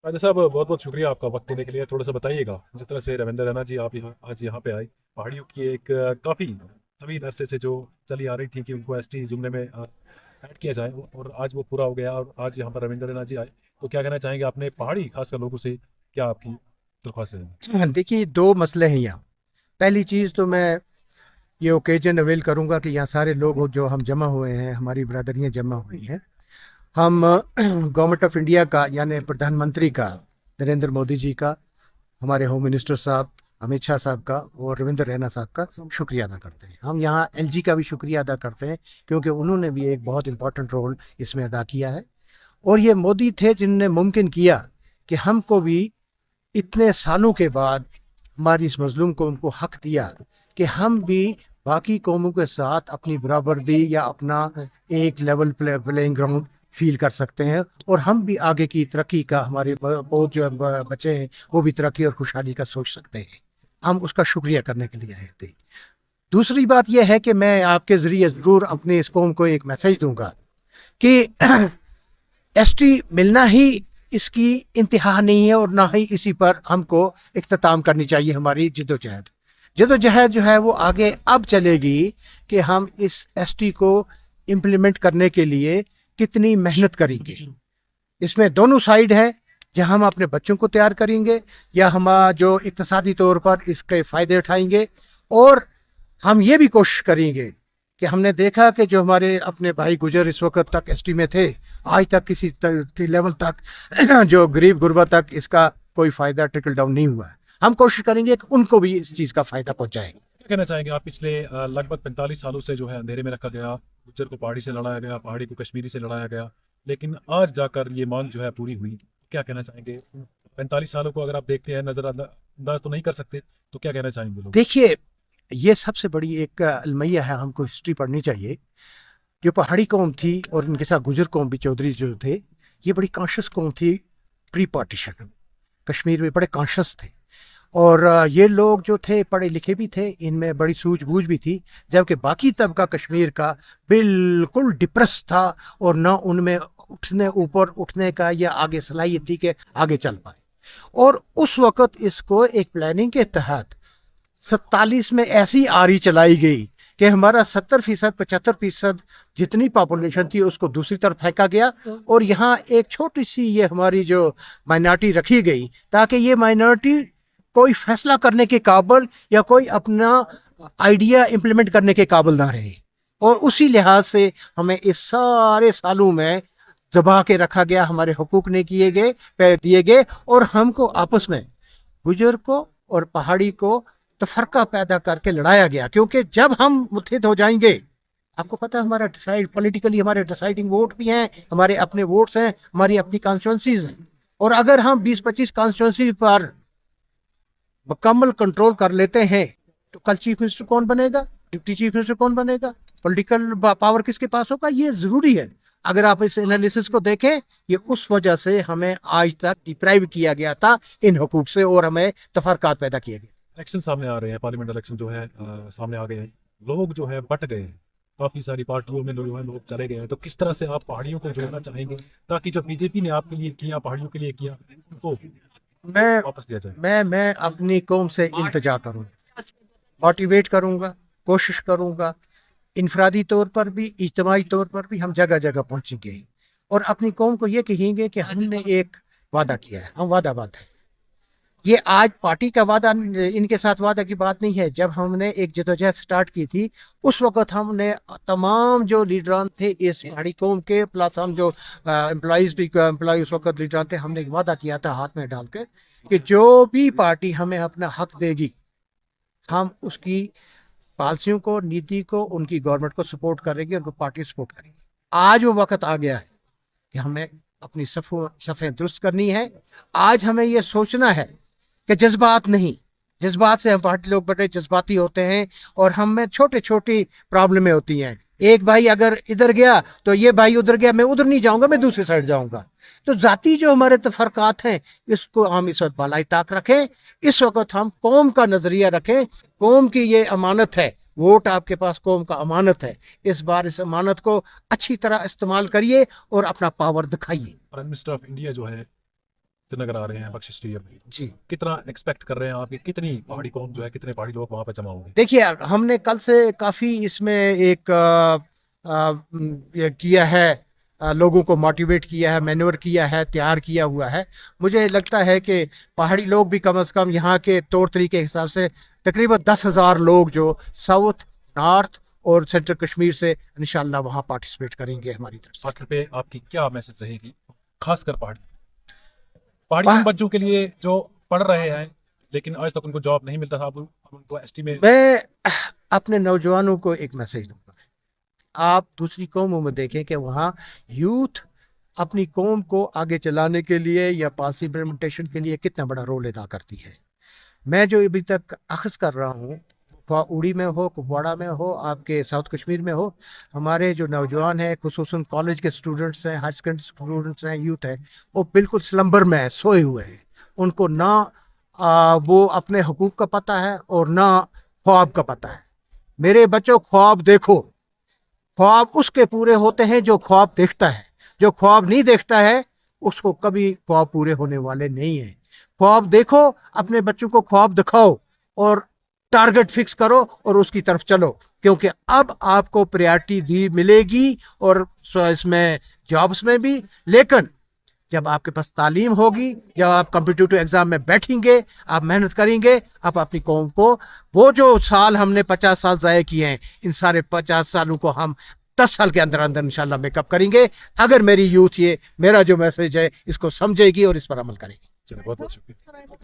राजा साहब, बहुत बहुत शुक्रिया आपका वक्त देने के लिए। थोड़ा सा बताइएगा, जिस तरह से रविंद्र रैना जी आप यहाँ आज यहाँ पे आए, पहाड़ियों की एक काफ़ी तवील अरसे से जो चली आ रही थी कि उनको एसटी जुमले में ऐड किया जाए, और आज वो पूरा हो गया और आज यहाँ पर रविंद्र रैना जी आए। तो क्या कहना चाहेंगे अपने पहाड़ी खासकर लोगों से, क्या आपकी दरख्वास्त है? हाँ, देखिए दो मसले हैं यहाँ। पहली चीज़ तो मैं ये ओकेजन अवेल करूंगा कि यहाँ सारे लोग जो हम जमा हुए हैं, हमारी बरादरियाँ जमा हुई हैं। हम गवर्नमेंट ऑफ इंडिया का यानी प्रधानमंत्री का, नरेंद्र मोदी जी का, हमारे होम मिनिस्टर साहब अमित शाह साहब का और रविंद्र रैना साहब का शुक्रिया अदा करते हैं। हम यहाँ एलजी का भी शुक्रिया अदा करते हैं क्योंकि उन्होंने भी एक बहुत इंपॉर्टेंट रोल इसमें अदा किया है। और ये मोदी थे जिनने मुमकिन किया कि हमको भी इतने सालों के बाद हमारी इस मजलूम कौम को हक दिया कि हम भी बाकी कौमों के साथ अपनी बराबरी या अपना एक लेवल प्लेइंग ग्राउंड फील कर सकते हैं, और हम भी आगे की तरक्की का, हमारे बहुत जो बच्चे हैं वो भी तरक्की और खुशहाली का सोच सकते हैं। हम उसका शुक्रिया करने के लिए आए थे। दूसरी बात यह है कि मैं आपके ज़रिए ज़रूर अपने इस कौम को एक मैसेज दूंगा कि एसटी मिलना ही इसकी इंतहा नहीं है, और ना ही इसी पर हमको इख्तिताम करनी चाहिए। हमारी जद्दोजहद जद्दोजहद जो है वो आगे अब चलेगी कि हम इस एसटी को इम्प्लीमेंट करने के लिए कितनी मेहनत करेंगे। इसमें दोनों साइड है, जहां हम अपने बच्चों को तैयार करेंगे या हम जो इक्तसादी तौर पर इसके फ़ायदे उठाएंगे। और हम ये भी कोशिश करेंगे कि हमने देखा कि जो हमारे अपने भाई गुजर इस वक्त तक एसटी में थे, आज तक किसी के लेवल तक जो गरीब गुरबा तक इसका कोई फ़ायदा ट्रिकल डाउन नहीं हुआ है। हम कोशिश करेंगे कि उनको भी इस चीज़ का फ़ायदा पहुँचाएं। क्या कहना चाहेंगे आप? पिछले लगभग 45 सालों से जो है अंधेरे में रखा गया, गुज्जर को पहाड़ी से लड़ाया गया, पहाड़ी को कश्मीरी से लड़ाया गया, लेकिन आज जाकर ये मांग जो है पूरी हुई। क्या कहना चाहेंगे? 45 सालों को अगर आप देखते हैं, नजरअंदाज तो नहीं कर सकते, तो क्या कहना चाहेंगे लोग? देखिए, ये सबसे बड़ी एक अलमैया है, हमको हिस्ट्री पढ़नी चाहिए। जो पहाड़ी कौम थी और इनके साथ गुजर कौम भी, चौधरी जो थे, ये बड़ी कॉन्शियस कौम थी। प्री पार्टीशन कश्मीर में बड़े कॉन्शियस थे, और ये लोग जो थे पढ़े लिखे भी थे, इनमें बड़ी सूझबूझ भी थी। जबकि बाकी तबका कश्मीर का बिल्कुल डिप्रेस था, और ना उनमें ऊपर उठने का या आगे सलाहियत थी कि आगे चल पाए। और उस वक़्त इसको एक प्लानिंग के तहत 47 में ऐसी आरी चलाई गई कि हमारा 70% 75% जितनी पॉपुलेशन थी उसको दूसरी तरफ फेंका गया, और यहाँ एक छोटी सी ये हमारी जो माइनॉरिटी रखी गई, ताकि ये माइनॉरिटी कोई फैसला करने के काबिल या कोई अपना आइडिया इम्प्लीमेंट करने के काबिल ना रहे। और उसी लिहाज से हमें इस सारे सालों में दबा के रखा गया, हमारे हुकूक नहीं दिए गए, और हमको आपस में गुजर को और पहाड़ी को तफरका पैदा करके लड़ाया गया। क्योंकि जब हम मुत्तहिद हो जाएंगे, आपको पता है हमारा डिसाइड पॉलिटिकली हमारे डिसाइडिंग वोट भी हैं, हमारे अपने वोट्स हैं, हमारी अपनी कॉन्स्टिट्यूंसीज हैं। और अगर हम 20-25 कॉन्स्टिट्यूंसी पर मुकम्मल कंट्रोल कर लेते हैं, तो कल चीफ मिनिस्टर कौन बनेगा, डिप्टी चीफ मिनिस्टर कौन बनेगा, पॉलिटिकल पावर किसके पास होगा, ये ज़रूरी है। अगर आप इस एनालिसिस को देखें, ये उस वजह से हमें आज तक डिप्राइव किया गया था इन हुकूक से, और हमें तफरकात पैदा किए गए। इलेक्शन सामने आ रहे हैं, पार्लियामेंट इलेक्शन जो है सामने आ गए हैं, लोग जो है बट गए हैं, काफ़ी सारी पार्टियों में लोग जो है लोग चले गए हैं। तो किस तरह से आप पहाड़ियों को जोड़ना चाहेंगे ताकि जो बीजेपी ने आपके लिए किया, पहाड़ियों के लिए किया, उनको मैं वापस दिया जाए? मैं अपनी कौम से इल्तिजा करूँ, मोटिवेट करूँगा, कोशिश करूँगा। इनफरादी तौर पर भी, इज्तमाही तौर पर भी हम जगह जगह पहुँचेंगे, और अपनी कौम को ये कहेंगे कि हमने एक वादा किया है, हम वादाबाद हैं। ये आज पार्टी का वादा, इनके साथ वादा की बात नहीं है। जब हमने एक जदोजहद स्टार्ट की थी, उस वक्त हमने तमाम जो लीडरान थे इस पहाड़ी कौम के, प्लस हम जो एम्प्लॉय उस वक्त लीडरान थे, हमने एक वादा किया था हाथ में डालकर कि जो भी पार्टी हमें अपना हक देगी, हम उसकी पॉलिसियों को, नीति को, उनकी गवर्नमेंट को सपोर्ट करेंगे, उनको पार्टी सपोर्ट करेंगे। आज वो वक्त आ गया है कि हमें अपनी सफ़ें दुरुस्त करनी है। आज हमें ये सोचना है कि जज्बात नहीं, जज्बात से हम पार्टी लोग बड़े जज्बाती होते हैं, और हम में छोटी छोटी प्रॉब्लमें होती हैं। एक भाई अगर इधर गया तो ये भाई उधर गया, मैं उधर नहीं जाऊंगा, मैं दूसरी साइड जाऊंगा। तो जाती जो हमारे तफरकात हैं, इसको हम इस वक्त बालाई ताक रखें। इस वक्त हम कौम का नजरिया रखें। कौम की ये अमानत है, वोट आपके पास कौम का अमानत है। इस बार इस अमानत को अच्छी तरह इस्तेमाल करिए और अपना पावर दिखाइए। प्राइम मिनिस्टर ऑफ इंडिया जो है श्रीनगर आ रहे हैं बख्शिश स्टेडियम में, जी कितना एक्सपेक्ट कर रहे हैं आप कि कितनी पहाड़ी कौम जो है, कितने पहाड़ी लोग वहाँ पे जमा होंगे? देखिए, हमने कल से काफ़ी इसमें एक ये किया है, लोगों को मोटिवेट किया है, मैन्योर किया है, तैयार किया हुआ है। मुझे लगता है कि पहाड़ी लोग भी कम से कम यहाँ के तौर तरीके के हिसाब से तकरीबन 10,000 लोग जो साउथ, नॉर्थ और सेंट्रल कश्मीर से इंशाल्लाह वहाँ पार्टिसिपेट करेंगे हमारी तरफ से। आखिर पे आपकी क्या मैसेज रहेगी, खासकर पहाड़ी बच्चों के लिए जो पढ़ रहे हैं लेकिन आज तक उनको जॉब नहीं मिलता था, अब उनको एसटी में? मैं अपने नौजवानों को एक मैसेज दूंगा, आप दूसरी कौमों में देखें कि वहाँ यूथ अपनी कौम को आगे चलाने के लिए या पॉलिसी इम्प्लीमेंटेशन के लिए कितना बड़ा रोल अदा करती है। मैं जो अभी तक अखज़ कर रहा हूँ, उड़ी में हो, कुपवाड़ा में हो, आपके साउथ कश्मीर में हो, हमारे जो नौजवान हैं, खुसूसन कॉलेज के स्टूडेंट्स हैं, हायर सेकेंडरी स्टूडेंट्स हैं, यूथ है, वो बिल्कुल स्लम्बर में है, सोए हुए हैं। उनको ना वो अपने हुकूक का पता है और ना ख्वाब का पता है। मेरे बच्चों, ख्वाब देखो, ख्वाब उसके पूरे होते हैं जो ख्वाब देखता है। जो ख्वाब नहीं देखता है उसको कभी ख्वाब पूरे होने वाले नहीं हैं। ख्वाब देखो, अपने बच्चों को ख्वाब दिखाओ और टारगेट फिक्स करो और उसकी तरफ चलो, क्योंकि अब आपको प्रायोरिटी दी मिलेगी और इसमें जॉब्स में भी। लेकिन जब आपके पास तालीम होगी, जब आप कॉम्पिटिटिव एग्जाम में बैठेंगे, आप मेहनत करेंगे, आप अपनी कौम को, वो जो साल हमने 50 साल ज़ाया किए हैं, इन सारे 50 सालों को हम 10 साल के अंदर अंदर इंशाल्लाह मेकअप करेंगे, अगर मेरी यूथ ये मेरा जो मैसेज है इसको समझेगी और इस पर अमल करेगी। चलिए, बहुत बहुत शुक्रिया।